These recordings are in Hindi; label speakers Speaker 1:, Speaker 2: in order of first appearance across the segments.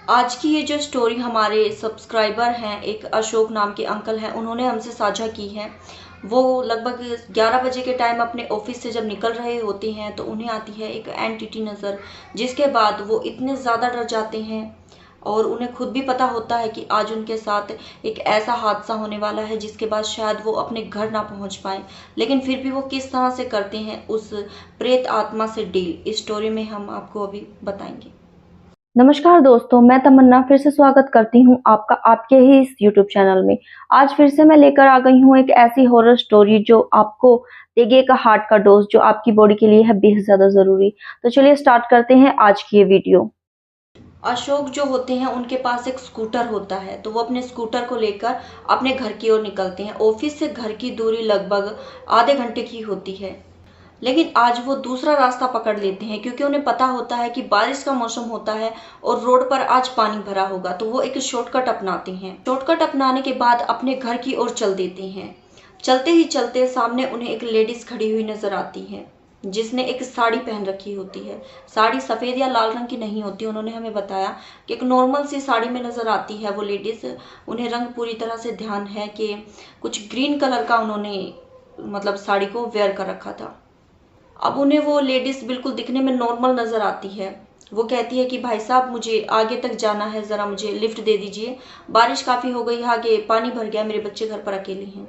Speaker 1: आज की ये जो स्टोरी हमारे सब्सक्राइबर हैं, एक अशोक नाम के अंकल हैं, उन्होंने हमसे साझा की है। वो लगभग 11 बजे के टाइम अपने ऑफिस से जब निकल रहे होते हैं तो उन्हें आती है एक एंटिटी नज़र, जिसके बाद वो इतने ज़्यादा डर जाते हैं और उन्हें खुद भी पता होता है कि आज उनके साथ एक ऐसा हादसा होने वाला है जिसके बाद शायद वो अपने घर ना पहुंच पाए। लेकिन फिर भी वो किस तरह से करते हैं उस प्रेत आत्मा से डील, इस स्टोरी में हम आपको अभी बताएंगे।
Speaker 2: नमस्कार दोस्तों, मैं तमन्ना फिर से स्वागत करती हूँ आपका आपके ही इस YouTube चैनल में। आज फिर से मैं लेकर आ गई हूँ एक ऐसी हॉरर स्टोरी जो आपको देगा हार्ट का डोज, जो आपकी बॉडी के लिए है बेहद ज्यादा जरूरी। तो चलिए स्टार्ट करते हैं आज की ये वीडियो।
Speaker 1: अशोक जो होते हैं उनके पास एक स्कूटर होता है, तो वो अपने स्कूटर को लेकर अपने घर की ओर निकलते हैं। ऑफिस से घर की दूरी लगभग आधे घंटे की होती है, लेकिन आज वो दूसरा रास्ता पकड़ लेते हैं क्योंकि उन्हें पता होता है कि बारिश का मौसम होता है और रोड पर आज पानी भरा होगा। तो वो एक शॉर्टकट अपनाते हैं। शॉर्टकट अपनाने के बाद अपने घर की ओर चल देते हैं। चलते ही चलते सामने उन्हें एक लेडीज खड़ी हुई नजर आती है, जिसने एक साड़ी पहन रखी होती है। साड़ी सफेद या लाल रंग की नहीं होती, उन्होंने हमें बताया कि एक नॉर्मल सी साड़ी में नजर आती है वो लेडीज। उन्हें रंग पूरी तरह से ध्यान है कि कुछ ग्रीन कलर का उन्होंने मतलब साड़ी को वेयर कर रखा था। अब उन्हें वो लेडीज बिल्कुल दिखने में नॉर्मल नजर आती है। वो कहती है कि भाई साहब, मुझे आगे तक जाना है, जरा मुझे लिफ्ट दे दीजिए, बारिश काफी हो गई, आगे पानी भर गया, मेरे बच्चे घर पर अकेले हैं।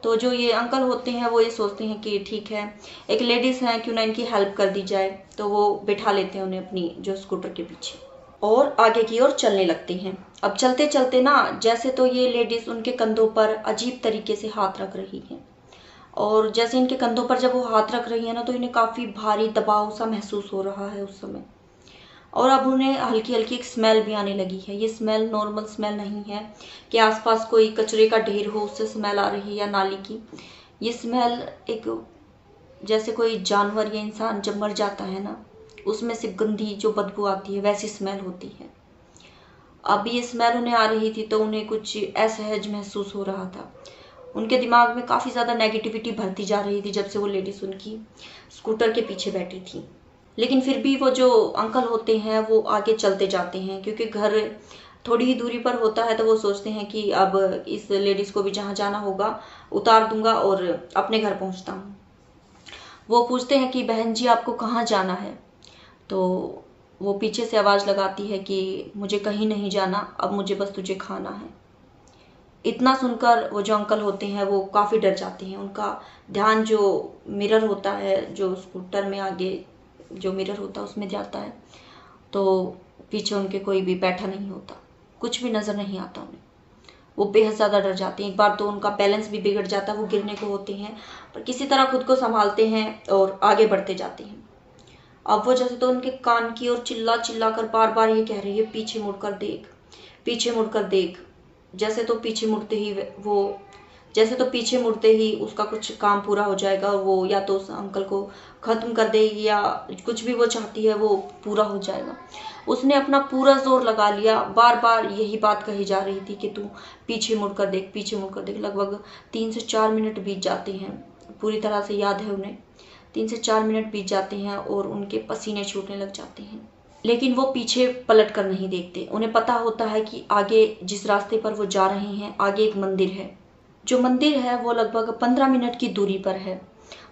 Speaker 1: तो जो ये अंकल होते हैं वो ये सोचते हैं कि ठीक है, एक लेडीज है, क्यों ना इनकी हेल्प कर दी जाए। तो वो बिठा लेते हैं उन्हें अपनी जो स्कूटर के पीछे और आगे की ओर चलने लगते हैं। अब चलते चलते ना, जैसे तो ये लेडीज उनके कंधों पर अजीब तरीके से हाथ रख रही है, और जैसे इनके कंधों पर जब वो हाथ रख रही है ना, तो इन्हें काफी भारी दबाव सा महसूस हो रहा है उस समय। और अब उन्हें हल्की हल्की एक स्मेल भी आने लगी है। ये स्मेल नॉर्मल स्मेल नहीं है कि आसपास कोई कचरे का ढेर हो उससे स्मेल आ रही है या नाली की। ये स्मेल एक, जैसे कोई जानवर या इंसान जब मर जाता है ना, उसमें से गंदी जो बदबू आती है, वैसी स्मेल होती है। अब ये स्मेल उन्हें आ रही थी तो उन्हें कुछ असहज महसूस हो रहा था। उनके दिमाग में काफ़ी ज़्यादा नेगेटिविटी भरती जा रही थी जब से वो लेडीज उनकी स्कूटर के पीछे बैठी थी। लेकिन फिर भी वो जो अंकल होते हैं वो आगे चलते जाते हैं, क्योंकि घर थोड़ी ही दूरी पर होता है। तो वो सोचते हैं कि अब इस लेडीज को भी जहाँ जाना होगा उतार दूंगा और अपने घर पहुँचता हूँ। वो पूछते हैं कि बहन जी, आपको कहाँ जाना है? तो वो पीछे से आवाज़ लगाती है कि मुझे कहीं नहीं जाना, अब मुझे बस तुझे खाना है। इतना सुनकर वो जो अंकल होते हैं वो काफ़ी डर जाते हैं। उनका ध्यान जो मिरर होता है, जो स्कूटर में आगे जो मिरर होता है उसमें जाता है, तो पीछे उनके कोई भी बैठा नहीं होता, कुछ भी नज़र नहीं आता उन्हें। वो बेहद ज़्यादा डर जाते हैं। एक बार तो उनका बैलेंस भी बिगड़ जाता है, वो गिरने को होते हैं, पर किसी तरह खुद को संभालते हैं और आगे बढ़ते जाते हैं। अब वो जैसे तो उनके कान की ओर चिल्ला चिल्ला कर बार बार ये कह रही है, पीछे मुड़कर देख, पीछे मुड़कर देख। जैसे तो पीछे मुड़ते ही वो जैसे तो पीछे मुड़ते ही उसका कुछ काम पूरा हो जाएगा और वो या तो उस अंकल को खत्म कर देगी या कुछ भी वो चाहती है वो पूरा हो जाएगा। उसने अपना पूरा जोर लगा लिया, बार बार यही बात कही जा रही थी कि तू पीछे मुड़कर देख, पीछे मुड़कर देख। लगभग 3 से 4 मिनट बीत जाते हैं, पूरी तरह से याद है उन्हें। 3 से 4 मिनट बीत जाते हैं और उनके पसीने छूटने लग जाते हैं, लेकिन वो पीछे पलट कर नहीं देखते। उन्हें पता होता है कि आगे जिस रास्ते पर वो जा रहे हैं, आगे एक मंदिर है। जो मंदिर है वो लगभग 15 मिनट की दूरी पर है।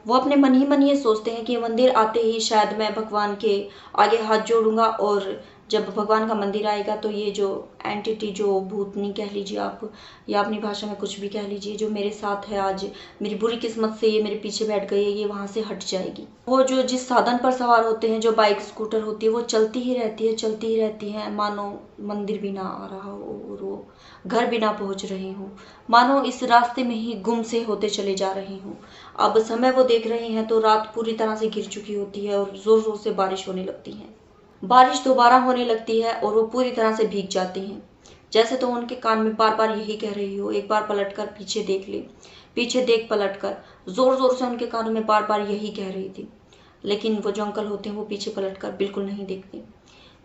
Speaker 1: वो अपने मन ही मन ये सोचते हैं कि मंदिर आते ही शायद मैं भगवान के आगे हाथ जोड़ूंगा, और जब भगवान का मंदिर आएगा तो ये जो एंटिटी, जो भूतनी कह लीजिए आप, या अपनी भाषा में कुछ भी कह लीजिए, जो मेरे साथ है आज, मेरी बुरी किस्मत से ये मेरे पीछे बैठ गई है, ये वहां से हट जाएगी। वो जो जिस साधन पर सवार होते हैं, जो बाइक स्कूटर होती है, वो चलती ही रहती है, चलती ही रहती है, मानो मंदिर भी ना आ रहा हो और वो घर भी ना पहुंच रहे हो, मानो इस रास्ते में ही गुम से होते चले जा रहे हो। अब समय वो देख रहे हैं तो रात पूरी तरह से घिर चुकी होती है और जोर जोर से बारिश होने लगती है। बारिश दोबारा होने लगती है और वो पूरी तरह से भीग जाते हैं। जैसे तो उनके कान में बार बार यही कह रही हो, एक बार पलटकर पीछे देख ले, पीछे देख, पलटकर। जोर जोर से उनके कानों में बार बार यही कह रही थी। लेकिन वो जो अंकल होते हैं वो पीछे पलटकर बिल्कुल नहीं देखते,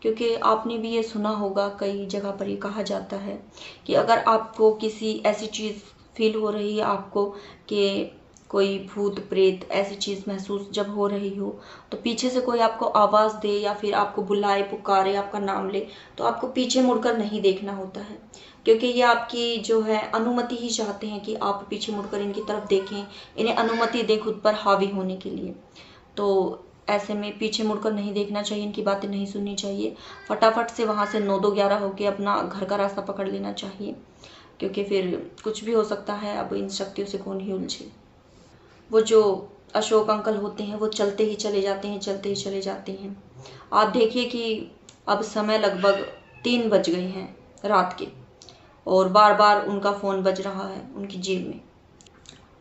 Speaker 1: क्योंकि आपने भी ये सुना होगा, कई जगह पर ये कहा जाता है कि अगर आपको किसी ऐसी चीज़ फील हो रही है आपको कि कोई भूत प्रेत ऐसी चीज़ महसूस जब हो रही हो, तो पीछे से कोई आपको आवाज़ दे या फिर आपको बुलाए, पुकारे, आपका नाम ले, तो आपको पीछे मुड़कर नहीं देखना होता है, क्योंकि ये आपकी जो है अनुमति ही चाहते हैं कि आप पीछे मुड़कर इनकी तरफ देखें, इन्हें अनुमति दें खुद पर हावी होने के लिए। तो ऐसे में पीछे मुड़कर नहीं देखना चाहिए, इनकी बातें नहीं सुननी चाहिए। फटाफट से वहाँ से 9-2-11 होकर अपना घर का रास्ता पकड़ लेना चाहिए, क्योंकि फिर कुछ भी हो सकता है। अब इन शक्तियों से कौन ही उलझे। वो जो अशोक अंकल होते हैं वो चलते ही चले जाते हैं, चलते ही चले जाते हैं। आप देखिए कि अब समय लगभग 3 बज गए हैं रात के, और बार बार उनका फ़ोन बज रहा है उनकी जेब में।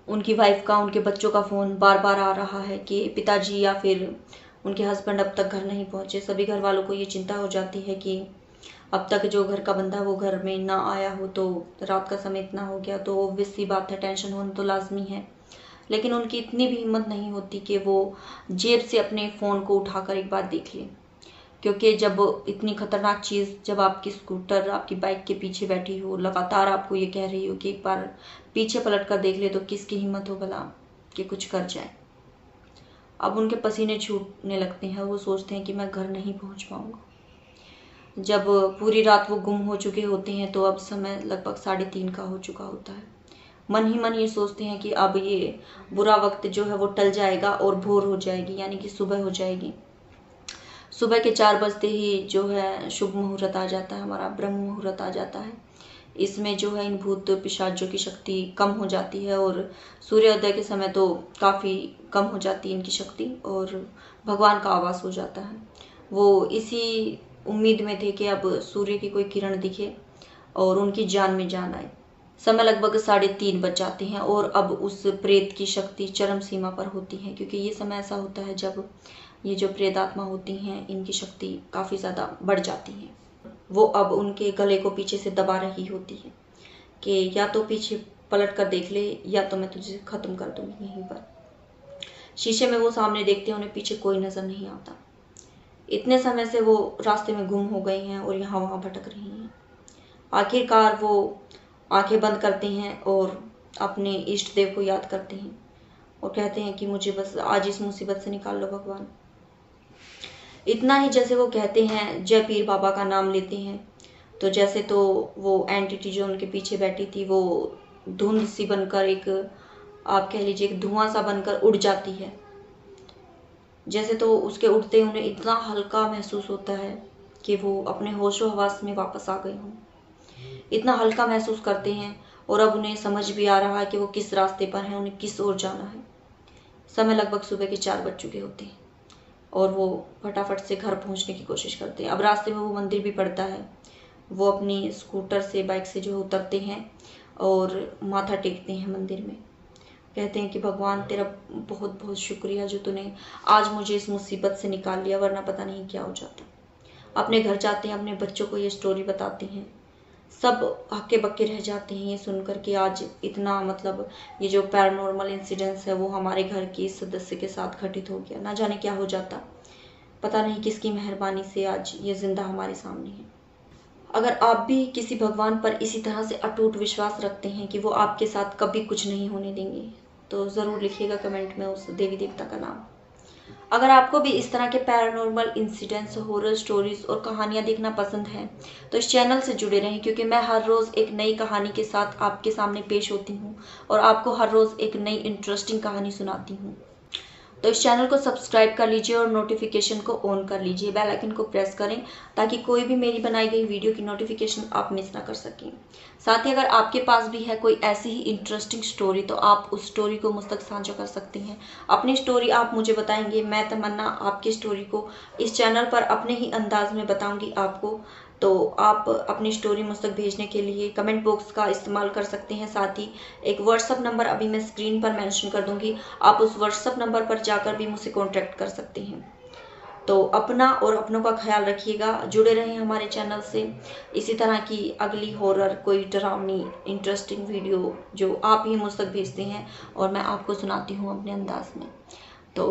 Speaker 1: उनकी वाइफ का, उनके बच्चों का फ़ोन बार बार आ रहा है कि पिताजी या फिर उनके हस्बैंड अब तक घर नहीं पहुँचे। सभी घर वालों को ये चिंता हो जाती है कि अब तक जो घर का बंदा वो घर में ना आया हो, तो रात का समय इतना हो गया, तो ऑब्वियस सी बात है, टेंशन होना तो लाजमी है। लेकिन उनकी इतनी भी हिम्मत नहीं होती कि वो जेब से अपने फ़ोन को उठाकर एक बार देख लें, क्योंकि जब इतनी खतरनाक चीज़, जब आपकी स्कूटर आपकी बाइक के पीछे बैठी हो, लगातार आपको ये कह रही हो कि एक बार पीछे पलट कर देख ले, तो किसकी हिम्मत हो भला कि कुछ कर जाए। अब उनके पसीने छूटने लगते हैं, वो सोचते हैं कि मैं घर नहीं पहुंच पाऊंगा। जब पूरी रात वो गुम हो चुके होते हैं, तो अब समय लगभग 3:30 का हो चुका होता है। मन ही मन ये सोचते हैं कि अब ये बुरा वक्त जो है वो टल जाएगा और भोर हो जाएगी, यानी कि सुबह हो जाएगी। सुबह के 4 बजते ही जो है शुभ मुहूर्त आ जाता है, हमारा ब्रह्म मुहूर्त आ जाता है। इसमें जो है इन भूत पिशाचों की शक्ति कम हो जाती है, और सूर्योदय के समय तो काफ़ी कम हो जाती है इनकी शक्ति, और भगवान का आवास हो जाता है। वो इसी उम्मीद में थे कि अब सूर्य की कोई किरण दिखे और उनकी जान में जान आए। समय लगभग 3:30 बज जाते हैं, और अब उस प्रेत की शक्ति चरम सीमा पर होती है, क्योंकि ये समय ऐसा होता है जब ये जो प्रेत आत्मा होती हैं इनकी शक्ति काफ़ी ज़्यादा बढ़ जाती है। वो अब उनके गले को पीछे से दबा रही होती है कि या तो पीछे पलट कर देख ले, या तो मैं तुझे ख़त्म कर दूंगी यहीं पर। शीशे में वो सामने देखते हैं, उन्हें पीछे कोई नज़र नहीं आता। इतने समय से वो रास्ते में गुम हो गई हैं और यहाँ वहाँ भटक रही हैं। आखिरकार वो आंखें बंद करते हैं और अपने इष्ट देव को याद करते हैं और कहते हैं कि मुझे बस आज इस मुसीबत से निकाल लो भगवान। इतना ही जैसे वो कहते हैं, जय पीर बाबा का नाम लेते हैं, तो जैसे तो वो एंटिटी जो उनके पीछे बैठी थी वो धुंध सी बनकर, एक आप कह लीजिए एक धुआं सा बनकर उड़ जाती है। जैसे तो उसके उड़ते उन्हें इतना हल्का महसूस होता है कि वो अपने होशो हवास में वापस आ गए हों। इतना हल्का महसूस करते हैं, और अब उन्हें समझ भी आ रहा है कि वो किस रास्ते पर हैं, उन्हें किस ओर जाना है। समय लगभग सुबह के 4 बज चुके होते हैं, और वो फटाफट से घर पहुंचने की कोशिश करते हैं। अब रास्ते में वो मंदिर भी पड़ता है। वो अपनी स्कूटर से, बाइक से जो उतरते हैं और माथा टेकते हैं मंदिर में। कहते हैं कि भगवान तेरा बहुत बहुत शुक्रिया जो तूने आज मुझे इस मुसीबत से निकाल लिया, वरना पता नहीं क्या हो जाता। अपने घर जाते हैं, अपने बच्चों को ये स्टोरी बताते हैं। सब हक्के बक्के रह जाते हैं ये सुनकर कि आज इतना, मतलब ये जो पैरानॉर्मल इंसिडेंस है वो हमारे घर के इस सदस्य के साथ घटित हो गया। ना जाने क्या हो जाता, पता नहीं किसकी मेहरबानी से आज ये जिंदा हमारे सामने है। अगर आप भी किसी भगवान पर इसी तरह से अटूट विश्वास रखते हैं कि वो आपके साथ कभी कुछ नहीं होने देंगे, तो ज़रूर लिखिएगा कमेंट में उस देवी देवता का नाम। अगर आपको भी इस तरह के पैरानॉर्मल इंसिडेंट्स, हॉरर स्टोरीज और कहानियां देखना पसंद है, तो इस चैनल से जुड़े रहें, क्योंकि मैं हर रोज़ एक नई कहानी के साथ आपके सामने पेश होती हूँ और आपको हर रोज़ एक नई इंटरेस्टिंग कहानी सुनाती हूँ। तो इस चैनल को सब्सक्राइब कर लीजिए और नोटिफिकेशन को ऑन कर लीजिए, बेल आइकन को प्रेस करें, ताकि कोई भी मेरी बनाई गई वीडियो की नोटिफिकेशन आप मिस ना कर सकें। साथ ही अगर आपके पास भी है कोई ऐसी ही इंटरेस्टिंग स्टोरी, तो आप उस स्टोरी को मुझ तक साझा कर सकते हैं। अपनी स्टोरी आप मुझे बताएंगे, मैं तमन्ना आपकी स्टोरी को इस चैनल पर अपने ही अंदाज में बताऊंगी आपको। तो आप अपनी स्टोरी मुझ तक भेजने के लिए कमेंट बॉक्स का इस्तेमाल कर सकते हैं। साथ ही एक व्हाट्सअप नंबर अभी मैं स्क्रीन पर मेंशन कर दूंगी, आप उस व्हाट्सअप नंबर पर जाकर भी मुझसे कॉन्टैक्ट कर सकते हैं। तो अपना और अपनों का ख्याल रखिएगा, जुड़े रहें हमारे चैनल से। इसी तरह की अगली हॉरर, कोई डरावनी इंटरेस्टिंग वीडियो जो आप ही मुझ तक भेजते हैं और मैं आपको सुनाती हूँ अपने अंदाज में। तो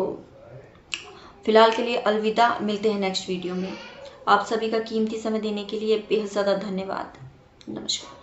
Speaker 1: फिलहाल के लिए अलविदा, मिलते हैं नेक्स्ट वीडियो में। आप सभी का कीमती समय देने के लिए बेहद ज़्यादा धन्यवाद। नमस्कार।